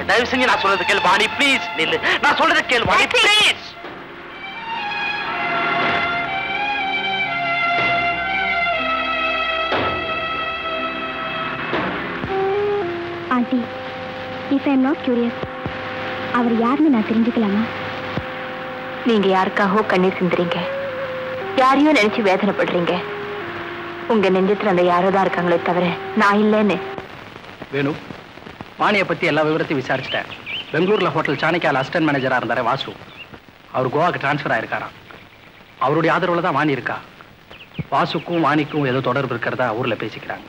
தயவு செஞ்சு நான் சொல்றது கேளு வாணி ப்ளீஸ். நில்லு, நான் சொல்றது கேளு Vani please. Aunty, if I am not curious, அவர் யாருன்னு நான் தெரிஞ்சுக்கலாமா? நீங்க யாருக்காகவோ கண்ணீர் சிந்துறீங்க, யாரையோ நினைச்சு வேதனைப்படுறீங்க. உங்க நெஞ்சத்துல அந்த யாரோ தான் இருக்காங்களே தவிர நான் இல்லைன்னு. வேணு, வாணியை பத்தி எல்லா விவரத்தையும் விசாரிச்சிட்டேன். பெங்களூர்ல ஹோட்டல் சாணிக்கால அசிஸ்டன்ட் மேனேஜரா இருந்தாரு வாசு. அவர் கோவாக்கு டிரான்ஸ்ஃபர் ஆயிருக்காராம். அவருடைய ஆதரவுல தான் வாணி இருக்கா. வாசுக்கும் வாணிக்கும் ஏதோ தொடர்பு இருக்கிறதா ஊர்ல பேசிக்கிறாங்க.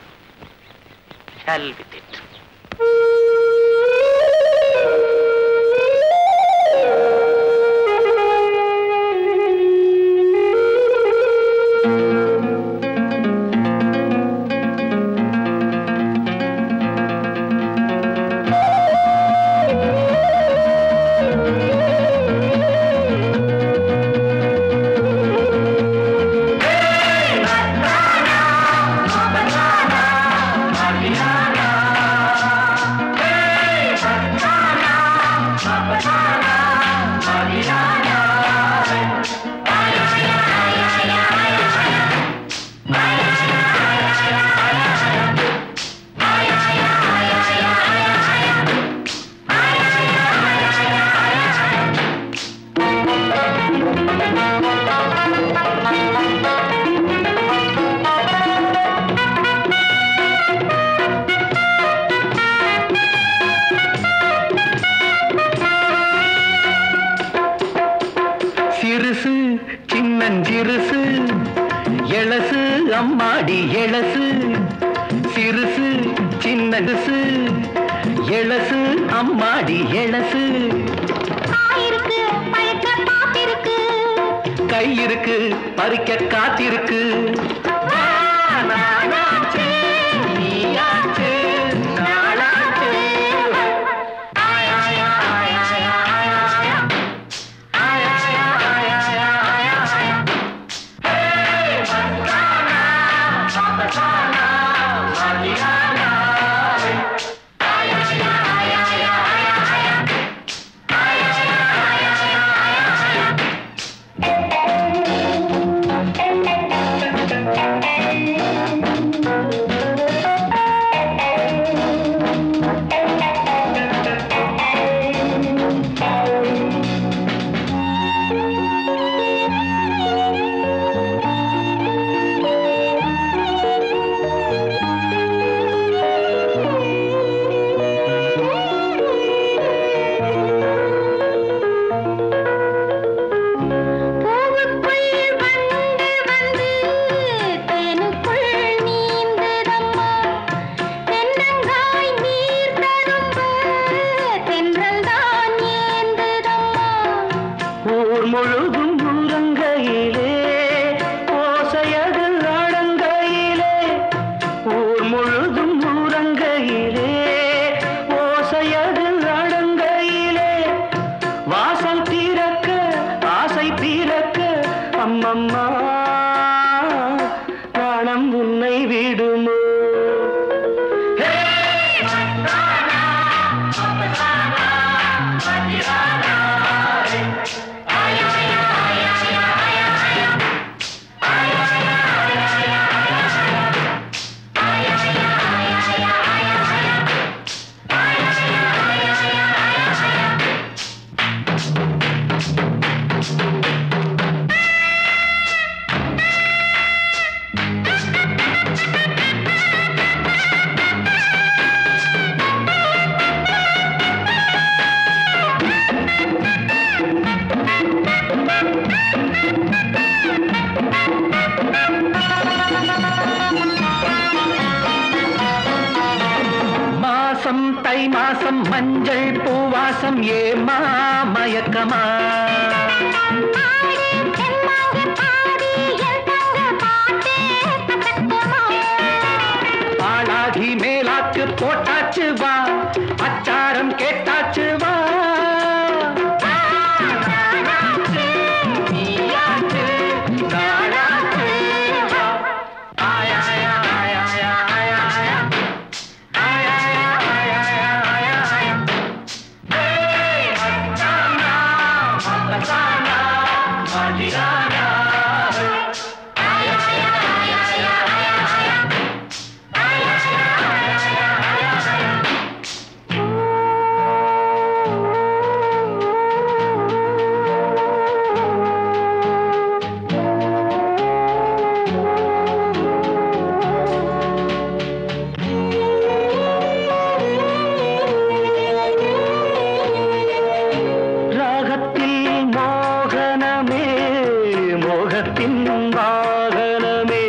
காலத்தின் வாகனமே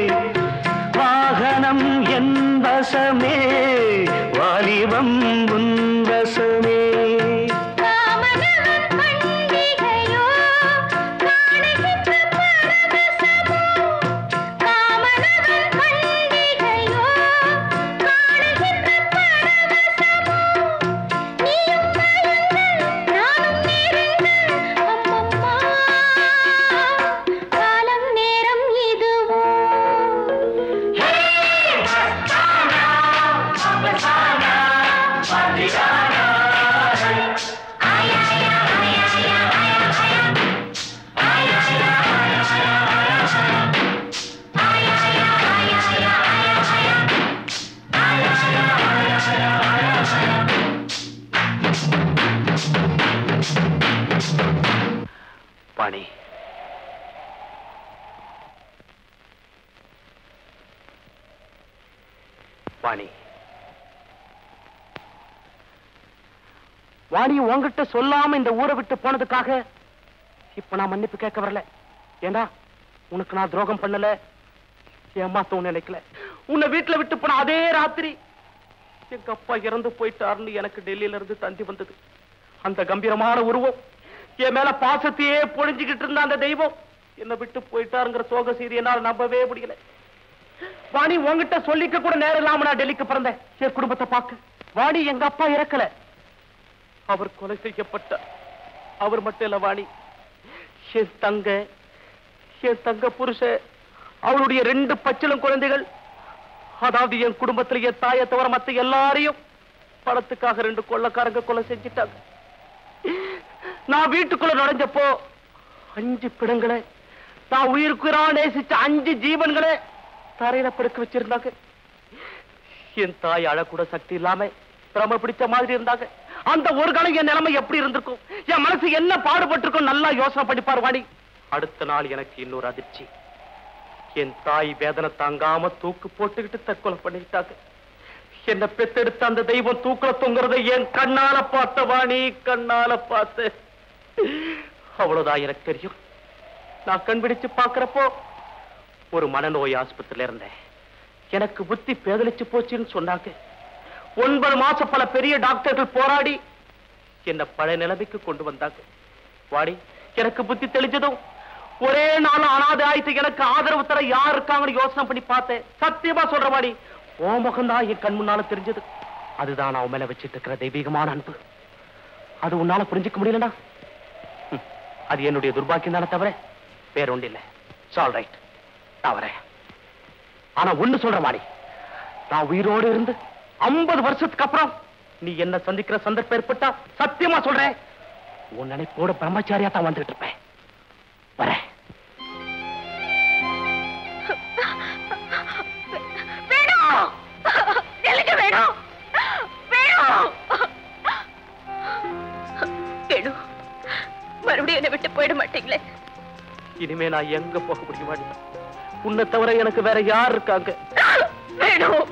வாகனம் என் வசமே வாலிபம் உன் வசமே வாணி, வாணி, வாணி உன்கிட்ட சொல்லாம இந்த ஊரை விட்டு போனதுக்காக இப்ப நான் மன்னிப்பு கேட்க வரல. ஏண்டா உனக்கு நான் துரோகம் பண்ணல, ஏமாத்தவும் நினைக்கல. உன்னை வீட்டுல விட்டு போன அதே ராத்திரி எங்க அப்பா இறந்து போயிட்டாருன்னு எனக்கு டெல்லியில இருந்து தந்தி வந்தது. அந்த கம்பீரமான உருவம், என் மேல பாசத்தையே பொழிஞ்சுக்கிட்டு இருந்த அந்த தெய்வம் என்ன விட்டு போயிட்டாருங்கிற சோக செய்தி என்னால நம்பவே முடியல. வாணி உன்கிட்ட சொல்லிக்க கூட நேரம் இல்லாம நான் டெல்லிக்கு பிறந்தேன் என் குடும்பத்தை பார்க்க. வாணி எங்க அப்பா இறக்கல, அவர் கொலை செய்யப்பட்ட. அவர் மட்டும் இல்ல வாணி, என் தங்க புருஷ, அவருடைய 2 பச்சிளம் குழந்தைகள், அதாவது என் குடும்பத்தில் என் தாயை தவிர மத்த எல்லாரையும் பணத்துக்காக 2 கொள்ளக்காரங்க கொலை செஞ்சிட்டாங்க. நான் வீட்டுக்குள்ள நுழைஞ்சப்போ 5 பிணங்களை, நான் உயிருக்குறா நேசிச்ச 5 ஜீவன்களை தரையில படுக்க வச்சிருந்தாங்க. என் தாய் அழக்கூட சக்தி இல்லாம பிரம பிடிச்ச மாதிரி இருந்தாங்க. அந்த ஒரு காலம் என் நிலைமை எப்படி இருந்திருக்கும், என் மனசு என்ன பாடுபட்டிருக்கும் நல்லா யோசனை பண்ணிப்பார் வாணி. அடுத்த நாள் எனக்கு இன்னொரு அதிர்ச்சி. என் தாய் வேதனை தாங்காம தூக்கு போட்டுக்கிட்டு தற்கொலை பண்ணிக்கிட்டாங்க. என்ன பெத்தெடுத்த அந்த தெய்வம் தூக்குல தொங்குறதை என் கண்ணால பார்த்த வாணி, கண்ணால பார்த்து. அவ்வளவுதான் எனக்கு தெரியும். நான் கண் பிடிச்சு பாக்குறப்போ ஒரு மனநோய் ஆஸ்பத்திரியில இருந்தேன். எனக்கு புத்தி பேதலிச்சு போச்சுன்னு சொன்னாங்க. 9 மாசம் பல பெரிய டாக்டர்கள் போராடி என்ன பழைய நிலைமைக்கு கொண்டு வந்தாங்க. வாடி, எனக்கு புத்தி தெளிஞ்சதும் ஒரே நாள் அனாதை ஆயிட்டு எனக்கு ஆதரவு தர யார் இருக்காங்கன்னு யோசனை பண்ணி பார்த்தேன். சத்தியமா சொல்ற வாடி, ஓ முகம்தான் என் கண் முன்னால தெரிஞ்சது. அதுதான் நான் மேல வச்சிட்டு இருக்கிற தெய்வீகமான அன்பு. அது உன்னால புரிஞ்சுக்க முடியலனா அது என்னுடைய துர்பாக்கியம் தானே தவிர வேற ஒன்று இல்லை. ஆல் ரைட், நான் வரேன். ஆனா ஒண்ணு சொல்ற வாடி, நான் உயிரோடு இருந்து 50 வருஷத்துக்கு அப்புறம் நீ என்ன சந்திக்கிற சந்தர்ப்பம் ஏற்பட்டா சத்தியமா சொல்றேன், உன் நினைப்போட பிரம்மச்சாரியா தான் வந்துட்டு இருப்பேன். வரேன். மறுபடியும் என்னை விட்டு போயிட மாட்டீங்களே? இனிமே நான் எங்க போக முடியுமாடி? உன்னை தவிர எனக்கு வேற யார் இருக்காங்க? வேணும்.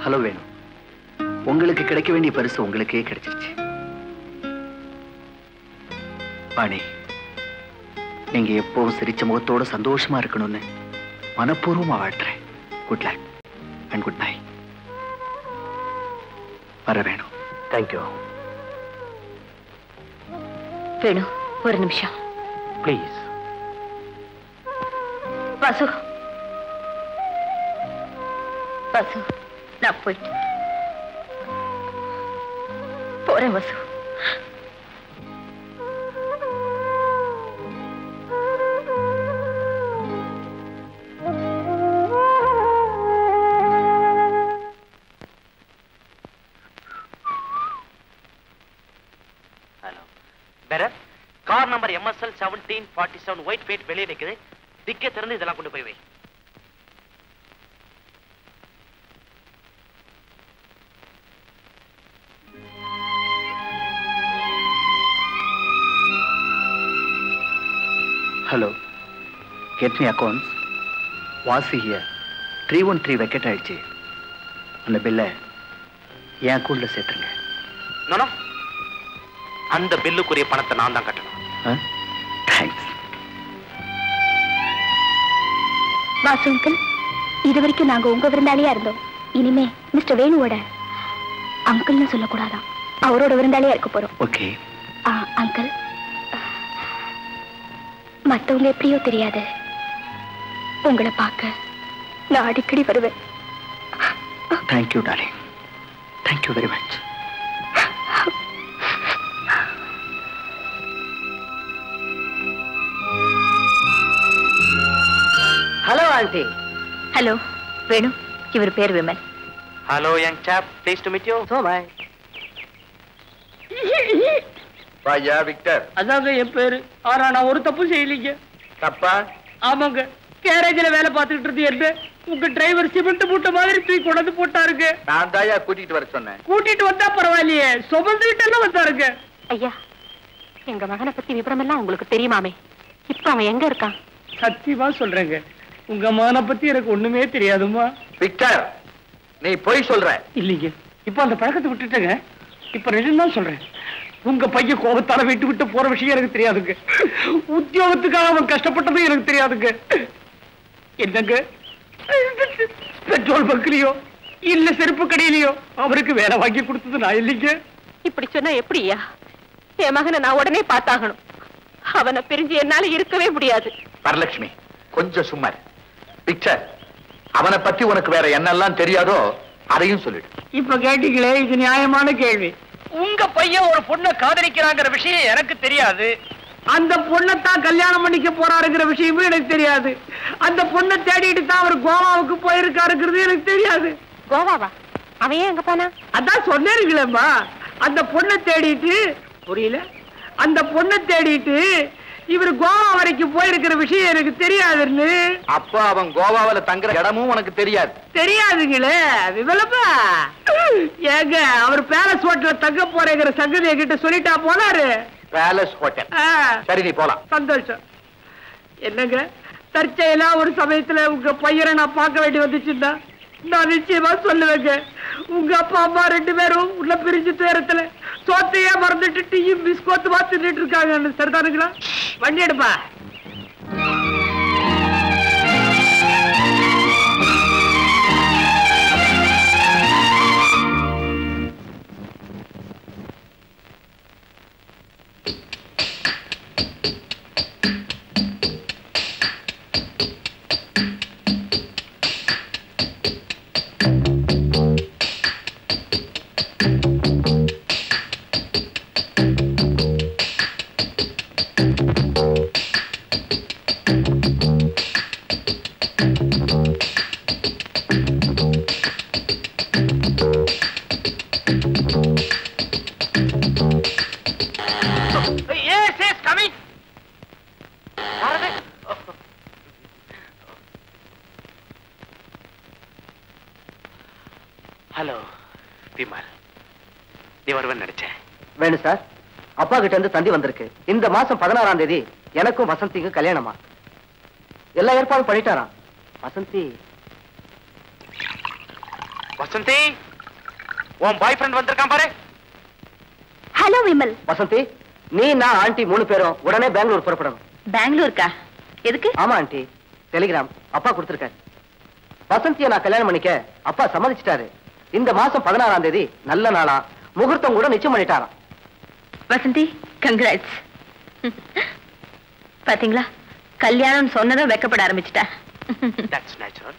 ஹலோ வேணு, உங்களுக்கு கிடைக்க வேண்டிய பரிசு உங்களுக்கே கிடைச்சிருச்சு. வாணி, நீங்க எப்பவும் சிரிச்ச முகத்தோட சந்தோஷமா இருக்கணும்னு மனப்பூர்வமா வாழ்த்துறேன். Good luck and good night. வர வேணும். தேங்க்யூ. வேணும், ஒரு நிமிஷம் பிளீஸ். வாசு, வாசு, நான் போயிட்டு போறேன். Vasu, car number MSL 1747 white field வெளியே நிக்குது. டிக்கெட் திறந்து இதெல்லாம் கொண்டு போய் வை. Hello, get me accounts. Vasi here. 313 vacate ஆயிடுச்சு. அந்த பில்லை என் அக்கௌண்ட்ல சேர்த்துருங்க. நானும் அந்த பில்லுக்குரிய பணத்தை நான் தான் கட்டணும். தேங்க்ஸ். வாசு அங்கிள், இது வரைக்கும் நாங்க உங்க விருந்தாளியா இருந்தோம். இனிமே மிஸ்டர் வேணுவோட அங்கிள்னு சொல்லக்கூடாதான், அவரோட விருந்தாளியா இருக்க போறோம். ஓகே. அங்கிள், மத்தவங்க எப்படியோ தெரியாது, உங்களை பார்க்க நான் அடிக்கடி வருவேன். Thank you darling. Thank you very much. Hello aunty. Hello Venu, இவர் பேர் Vimal. Hello young saab, please to meet you. So bye. வாயா விக்டர். அதாங்க என் பேரு. ஆனா நான் ஒரு தப்பு செய்யலீங்க. தப்பா? ஆமாங்க, கேரேஜ்ல வேலை பார்த்துக்கிட்டு இருந்து என்ன உங்க டிரைவர் சிமெண்ட் மூட்டை மாதிரி தூக்கி கொண்டு போட்டாருங்க. நான் தாயா கூட்டிட்டு வர சொன்னேன். கூட்டிட்டு வந்தா பரவாயில்லையே, சுமந்துட்டெல்லாம் வந்தாருங்க. ஐயா, எங்க மகனை பத்தி விவரம் எல்லாம் உங்களுக்கு தெரியுமாமே, இப்ப அவன் எங்க இருக்கான்? சத்தியமா சொல்றேங்க, உங்க மகனை பத்தி எனக்கு ஒண்ணுமே தெரியாதுமா. விக்டர், நீ போய் சொல்ற. இல்லைங்க, இப்ப அந்த பழக்கத்தை விட்டுட்டேங்க. இப்ப 2 நாள் சொல்றேன், உங்க பையன் கோபத்தால விட்டு விட்டு போற விஷயம் எனக்கு தெரியாதுங்க. உத்தியோகத்துக்காக அவன் கஷ்டப்பட்டதும் எனக்கு தெரியாதுங்க. என்னங்க, பெட்ரோல் பங்க்லயோ இல்ல செருப்பு கடையிலயோ அவருக்கு வேலை வாங்கி கொடுத்தது நான் இல்லைங்க. இப்படி சொன்னா எப்படியா? என் மகனை நான் உடனே பார்த்தாகணும். அவனை பிரிஞ்சு என்னால இருக்கவே முடியாது. வரலட்சுமி, கொஞ்சம் சும்மா. விக்டர், அவனை பத்தி உனக்கு வேற என்னெல்லாம் தெரியாதோ அதையும் சொல்லிடு. இப்ப கேட்டீங்களே, இது நியாயமான கேள்வி. உங்க பையன் ஒரு பொண்ணை காதலிக்கிறாங்கிற விஷயம் எனக்கு தெரியாது. அந்த பொண்ணைத்தான் கல்யாணம் பண்ணிக்க போறாருங்கிற விஷயமும் எனக்கு தெரியாது. அந்த பொண்ணை தேடிட்டு தான் அவர் கோவாவுக்கு போயிருக்காருங்கிறது எனக்கு தெரியாது. கோவாவா? அவன் ஏன் எங்க போனா? அதான் சொன்னீங்களேம்மா, அந்த பொண்ணை தேடிட்டு. புரியல? அந்த பொண்ணை தேடிட்டு இவர் கோவா வரைக்கும் போயிருக்கிற விஷயம் எனக்கு தெரியாதுன்னு. அப்ப அவன் கோவாவில தங்குற இடமும் உனக்கு தெரியாது? தெரியாதுங்களே விமலப்பா. ஏங்க, அவர் பேலஸ் ஹோட்டல்ல தங்க போறேங்கிற சங்கதி என்கிட்ட சொல்லிட்டா போனாரு. Palace hotel? சரி, நீ போலாம். சந்தோஷம். என்னங்க, தற்செயலா ஒரு சமயத்துல உங்க பையனை நான் பார்க்க வேண்டி வந்துச்சுன்னா நான் நிச்சயமா சொல்லுவேங்க. உங்க அப்பா அம்மா 2 பேரும் உள்ள பிரிஞ்சு துயரத்துல சோத்தையே மறந்துட்டு டீயும் பிஸ்கோத்துமா தின்னுட்டு இருக்காங்க. சரிதானுங்களா? வண்டி எடுப்பா. ஹலோ விமல், நீ வருவேன்னு நினைச்சேன். வேணும் சார், அப்பா கிட்ட இருந்து தந்தி வந்திருக்கு. இந்த மாசம் 16ஆம் தேதி எனக்கும் வசந்திக்கும் கல்யாணமா. எல்லா ஏற்பாடும் பண்ணிட்டாராம். வசந்தி வசந்தி, உன் பாய் ஃப்ரெண்ட் வந்திருக்கான் பாரு. ஹலோ விமல். வசந்தி, நீ நான் ஆண்டி 3 பேரும் உடனே பெங்களூர் புறப்படணும். பெங்களூருக்கா? எதுக்கு? ஆமா ஆண்டி, டெலிகிராம் அப்பா கொடுத்திருக்காரு. வசந்தியை நான் கல்யாணம் பண்ணிக்க அப்பா சம்மதிச்சிட்டாரு. இந்த மாசம் 16ஆம் தேதி நல்ல நாளா, முகூர்த்தம் கூட நிச்சயம் பண்ணிட்டாராம். வசந்தி, கங்க்ராட்ஸ். பாத்தீங்களா, கல்யாணம் சொன்னதும் வெக்கப்பட ஆரம்பிச்சிட்டா. That's natural.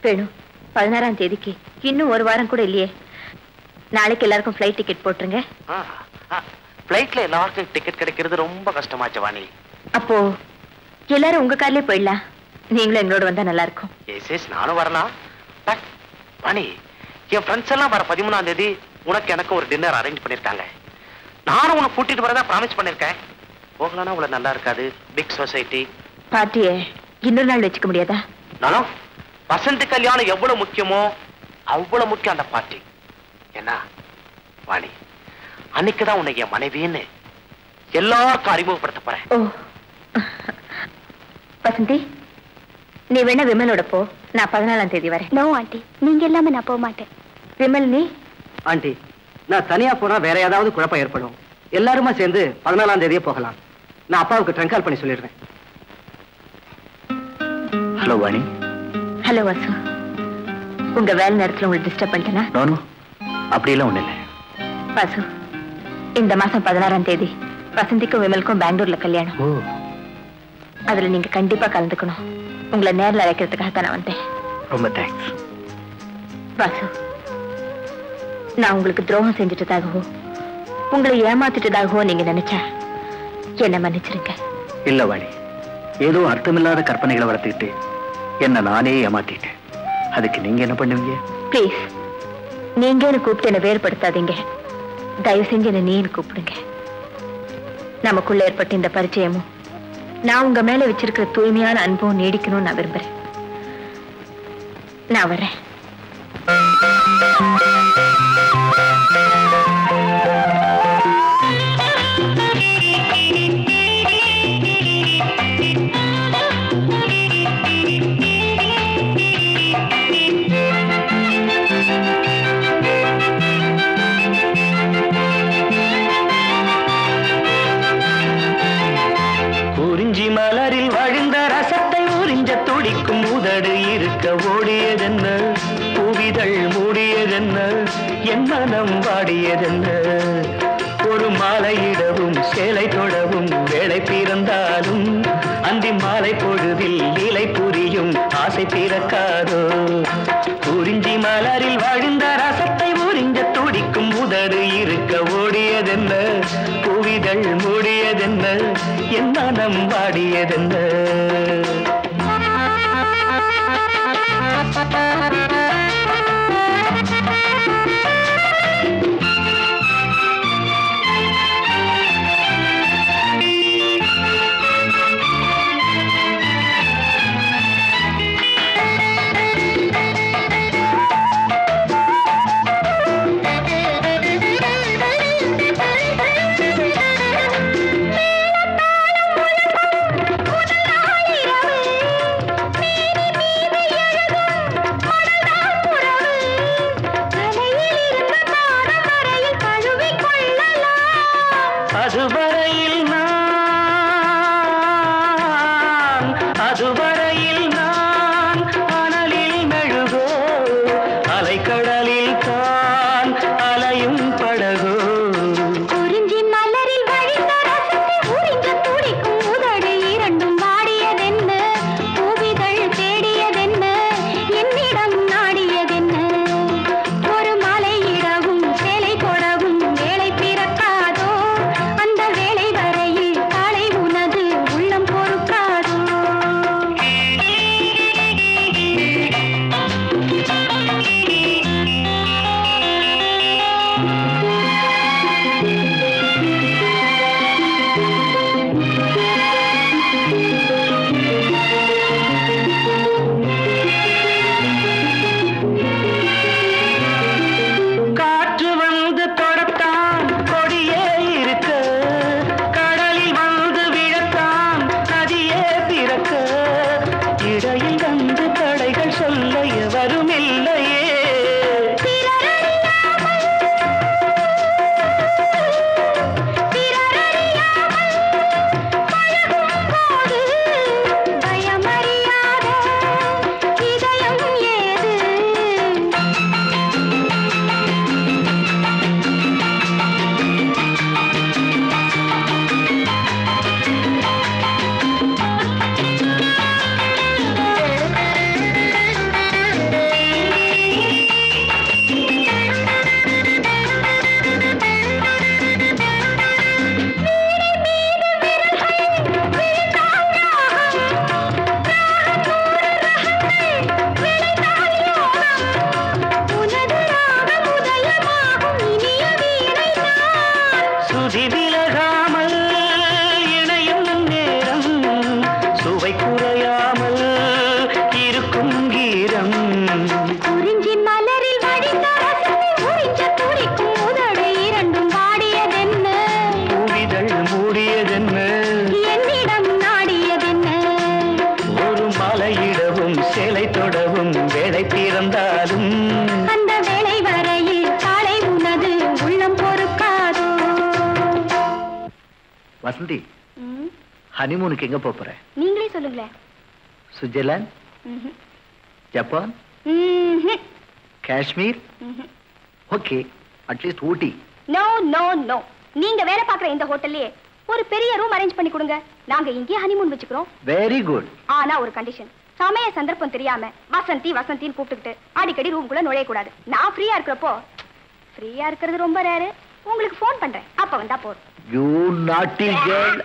வேணும், 16ஆம் தேதிக்கு இன்னும் 1 வாரம் கூட இல்லையே. நாளைக்கு எல்லாருக்கும் ஃப்ளைட் டிக்கெட் போட்டுருங்க. ஃப்ளைட்ல எல்லாருக்கும் டிக்கெட் கிடைக்கிறது ரொம்ப கஷ்டமாச்சு வாணி. அப்போ எல்லாரும் உங்க கார்லயே போயிடலாம். நீங்களும் எங்களோட வந்தா நல்லா இருக்கும். எஸ், நானும் வரலாம். பட் வாணி, என் ஃப்ரெண்ட்ஸ் எல்லாம் வர 13ஆம் தேதி உனக்கு எனக்கு ஒரு டின்னர் அரேஞ்ச் பண்ணிருக்காங்க. நானும் உனக்கு கூட்டிட்டு வரதா ப்ராமிஸ் பண்ணிருக்கேன். போகலன்னா உங்களை நல்லா இருக்காது. பிக் சொசைட்டி பார்ட்டியை இன்னொரு நாள் வச்சுக்க முடியாதா? நானும் வசந்தி கல்யாணம் எவ்வளவு முக்கியமோ அவ்வளவு முக்கியம் அந்த பார்ட்டி. என்ன வாணி, அன்னைக்குதான் உன்னை என் மனைவின்னு எல்லாருக்கும் அறிமுகப்படுத்த போறேன். ஓ வசந்தி, நீ வேணா விமலோட போ. நான் 14ஆம் தேதி வரேன். நோ ஆண்டி, நீங்க இல்லாம நான் போக மாட்டேன். விமல், நீ? ஆண்டி, நான் தனியா போனா வேற ஏதாவது குழப்பம் ஏற்படும். எல்லாருமா சேர்ந்து 14ஆம் தேதியே போகலாம். நான் அப்பாவுக்கு ட்ரங்க் கால் பண்ணி சொல்லிடுறேன். ஹலோ வாணி. ஹலோ வாசு. உங்க வேலை நேரத்துல உங்களுக்கு டிஸ்டர்ப் பண்ணிட்டேனா? நோ, அப்படியெல்லாம் ஒண்ணு இல்லை. வாசு, இந்த மாசம் 16ஆம் தேதி வசந்திக்கும் விமலுக்கும் பெங்களூர்ல கல்யாணம். ஓ, அதுல நீங்க கண்டிப்பா கலந்துக்கணும். உங்களை நேரில் அழைக்கிறதுக்காக தான் நான் வந்தேன். ரொம்ப தேங்க்ஸ். வாசு, நான் உங்களுக்கு துரோகம் செஞ்சுட்டதாகவோ உங்களை ஏமாத்திட்டதாகவோ நீங்க நினைச்சா என்ன மன்னிச்சிருங்க. இல்ல வாணி, ஏதோ அர்த்தமில்லாத கற்பனைகளை வளர்த்துக்கிட்டு என்ன நானே ஏமாத்திட்டேன். அதுக்கு நீங்க என்ன பண்ணுவீங்க? பிளீஸ், நீங்க என்ன கூப்பிட்டு என்ன வேறுபடுத்தாதீங்க. தயவு செஞ்சு என்ன நீன்னு கூப்பிடுங்க. நமக்குள்ள ஏற்பட்ட இந்த பரிச்சயமும் நான் உங்க மேல வச்சிருக்கிற தூய்மையான அன்பும் நீடிக்கணும்னு நான் விரும்புறேன். நான் வரேன். மலரில் வழிந்த ரசத்தை உறிஞ்ச துடிக்கும் உதடு இருக்க ஓடியதென்ன, பூவிதழ் மூடியதென்ன, என் மனம் வாடியதென்ன. ஒரு மாலையிடவும் சேலை தொடவும் வேளை பிறந்தாலும் அந்தி மாலை பொழுதில் இலை புரியும் ஆசை பிறக்காதோ. குறிஞ்சி மலரில் வழிந்த ரசத்தை உறிஞ்ச துடிக்கும் உதடு இருக்க ஓடியதென்ன, பூவிதழ் மூடியதென்ன, என் மனம் வாடியதென்ன. அதுவரையில் நான் அனலில் மெழுகோ, அலைக்கடலில் தான் அலையும் படகோ. குறிஞ்சி மலரில் வழிந்த ரசத்தை உறிஞ்ச துடிக்கும் உதடு இரண்டும் வாடியதென்ன, பூவிதழ் தேடியதென்ன, என்னிடம் நாடியதென்ன. ஒரு மலையிடவும் சேலை கொடவும் வேலை பிறக்காதோ, அந்த வேலை வரையில் காலை உனது உள்ளம் பொறுக்காதோ. வசந்தி, ஹனிமூனுக்கு எங்க போற? நீங்களே சொல்லுங்களேன். Switzerland, Japan, Kashmir, okay, at least Ooty. No no no, நீங்க வேலை பார்க்குற இந்த ஹோட்டல்லே ஒரு பெரிய ரூம் அரேஞ்ச் பண்ணி கொடுங்க. நாங்க இங்கே ஹனிமூன் வச்சுக்கிறோம். Very good. ஆனா ஒரு கண்டிஷன், சமய சந்தர்ப்பம் தெரியாம வசந்தி வசந்தின்னு கூப்பிட்டுக்கிட்டு அடிக்கடி ரூம்குள்ள நுழைய கூடாது. நான் ஃப்ரீயா இருக்கிறப்போ, ஃப்ரீயா இருக்கிறது ரொம்ப ரேரு, உங்களுக்கு ஃபோன் பண்றேன், அப்ப வந்தா போதும். யூ நாட்டி கேர்ள்.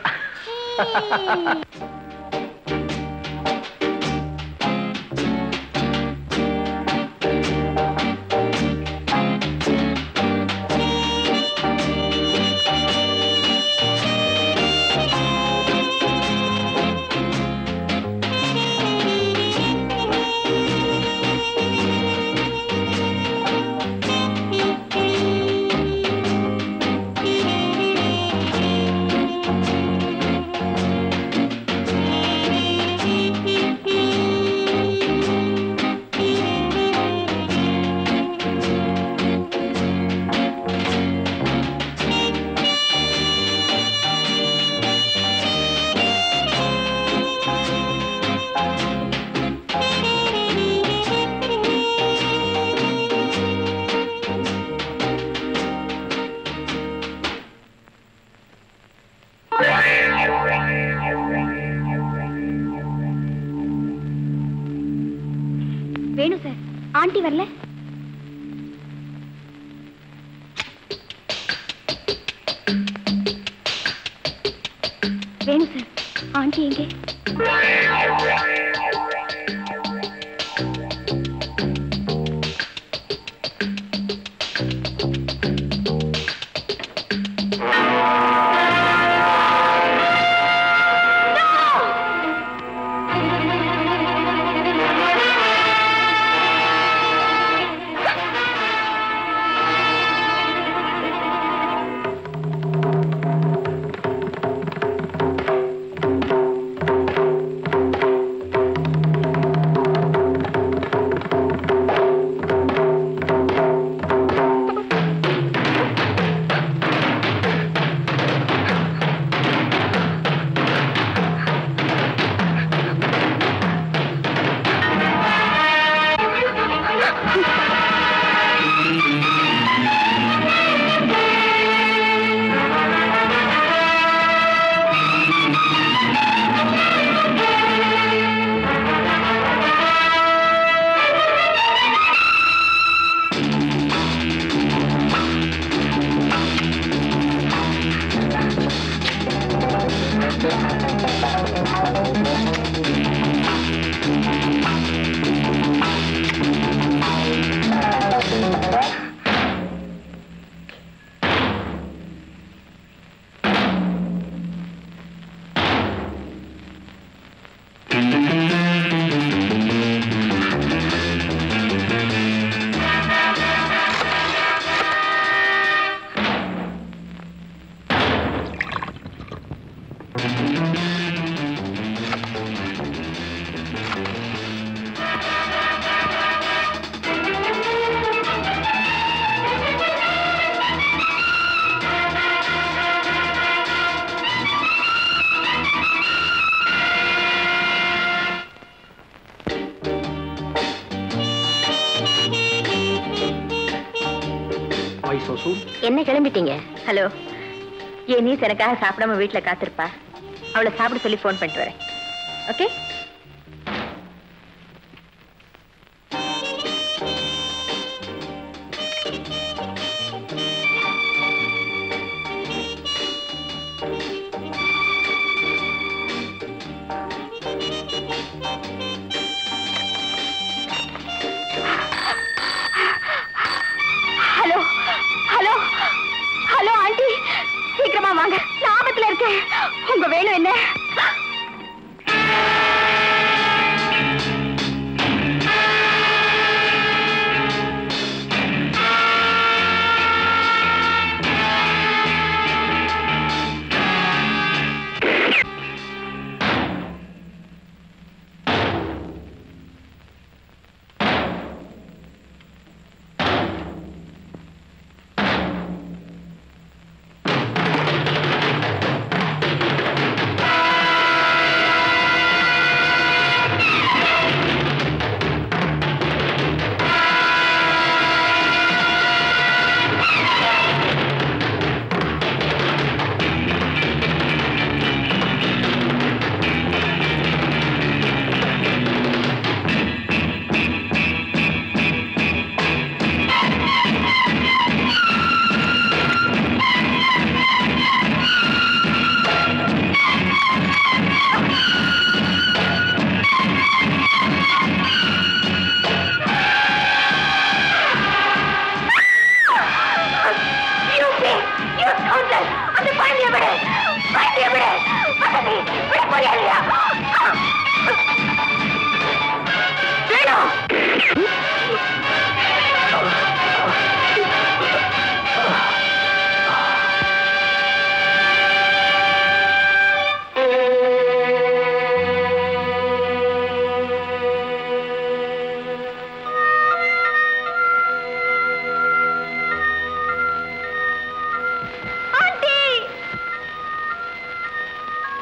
வேணும் சார், ஆண்டி வரல. வேணும் சார், ஆண்டி எங்கே? என்ன கிளம்பிட்டீங்க? ஹலோ, என் நீஸ் எனக்காக சாப்பிடாம வீட்டுல காத்திருப்பா. அவளை சாப்பிட சொல்லி போன் பண்ணிட்டு வரேன். Okay? Hello hello hello aunty, சீக்கிரமா வாங்க, நான் ஆபத்துல இருக்கேன். உங்க வேணும் என்ன? போறியா இல்லையா?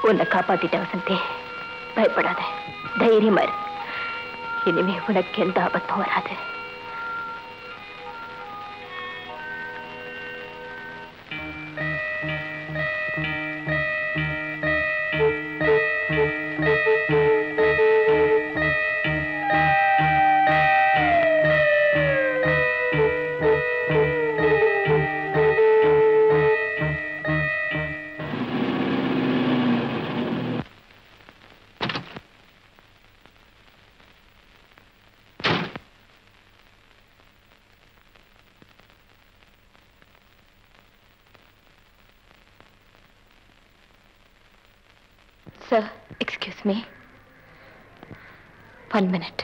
உன்னை காப்பாத்திட்ட வசந்தி, பயப்படாத, தைரியமா இரு. இனிமே உனக்கு எந்த ஆபத்தும் வராது. Sir, excuse me. 1 minute.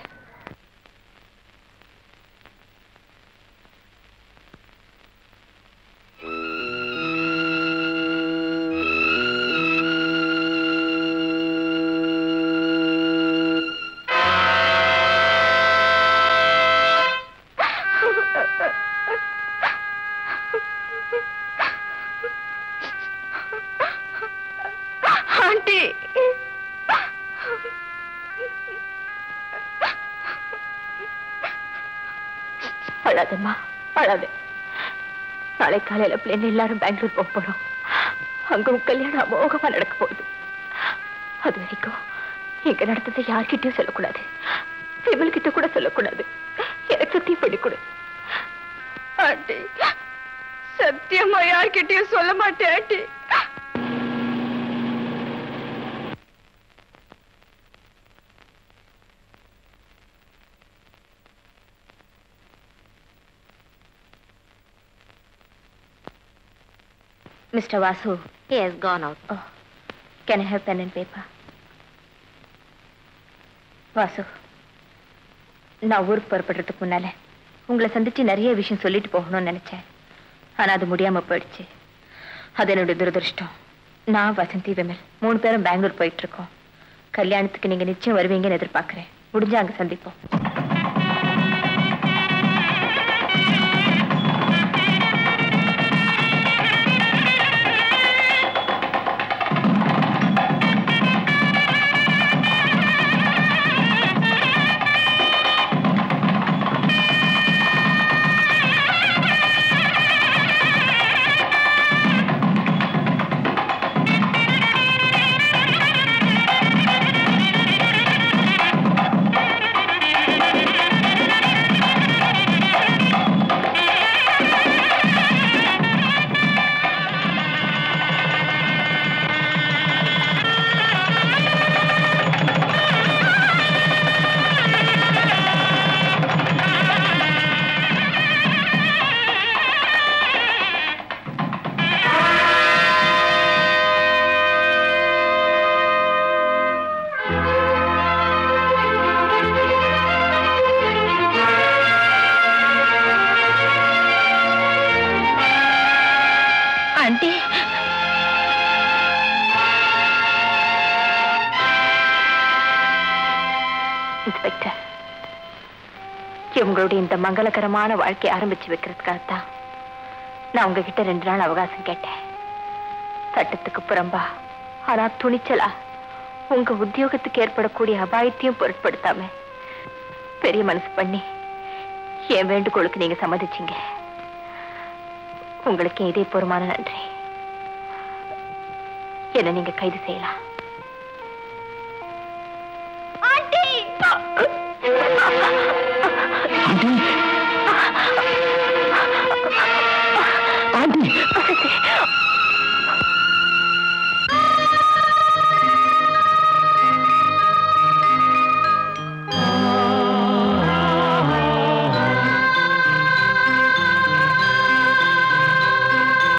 Auntie! அழாதம்மா, அழாத. நாளை காலையில பிள்ளைங்க எல்லாரும் பெங்களூர் போக போறோம். அங்க உன் கல்யாணம் அமோகமா நடக்க போகுது. அது வரைக்கும் எங்க நடந்ததை யார்கிட்டயும் சொல்லக்கூடாது. விமல் கிட்ட கூட சொல்லக்கூடாது. எனக்கு சத்தியம் பண்ணி கொடு. ஆண்டி, சத்தியமா யார்கிட்டயும் சொல்ல மாட்டேன் aunty. Mr. Vasu. He has gone out. Oh, can I have pen and paper? Vasu, நான் ஊருக்கு புறப்படுறதுக்கு முன்னால உங்களை சந்திச்சு நிறைய விஷயம் சொல்லிட்டு போகணும்னு நினைச்சேன். ஆனா அது முடியாம போயிடுச்சு. அது என்னுடைய துரதிருஷ்டம். நான், வசந்தி, விமல் 3 பேரும் பெங்களூர் போயிட்டு இருக்கோம். கல்யாணத்துக்கு நீங்க நிச்சயம் வருவீங்கன்னு எதிர்பார்க்கிறேன். முடிஞ்சா அங்க சந்திப்போம். உங்களுடைய இந்த மங்களகரமான வாழ்க்கையை ஆரம்பிச்சு வைக்கிறதுக்காகத்தான் நான் உங்ககிட்ட 2 நாள் அவகாசம் கேட்டேன். சட்டத்துக்கு புறம்பா ஆனா துணிச்சலா உங்க உத்தியோகத்துக்கு ஏற்படக்கூடிய அபாயத்தையும் பொருட்படுத்தாம பெரிய மனசு பண்ணி என் வேண்டுகோளுக்கு நீங்க சம்மதிச்சீங்க. உங்களுக்கு இதே பூர்வமான நன்றி. என்ன நீங்க கைது செய்யலாம். ஆண்டி!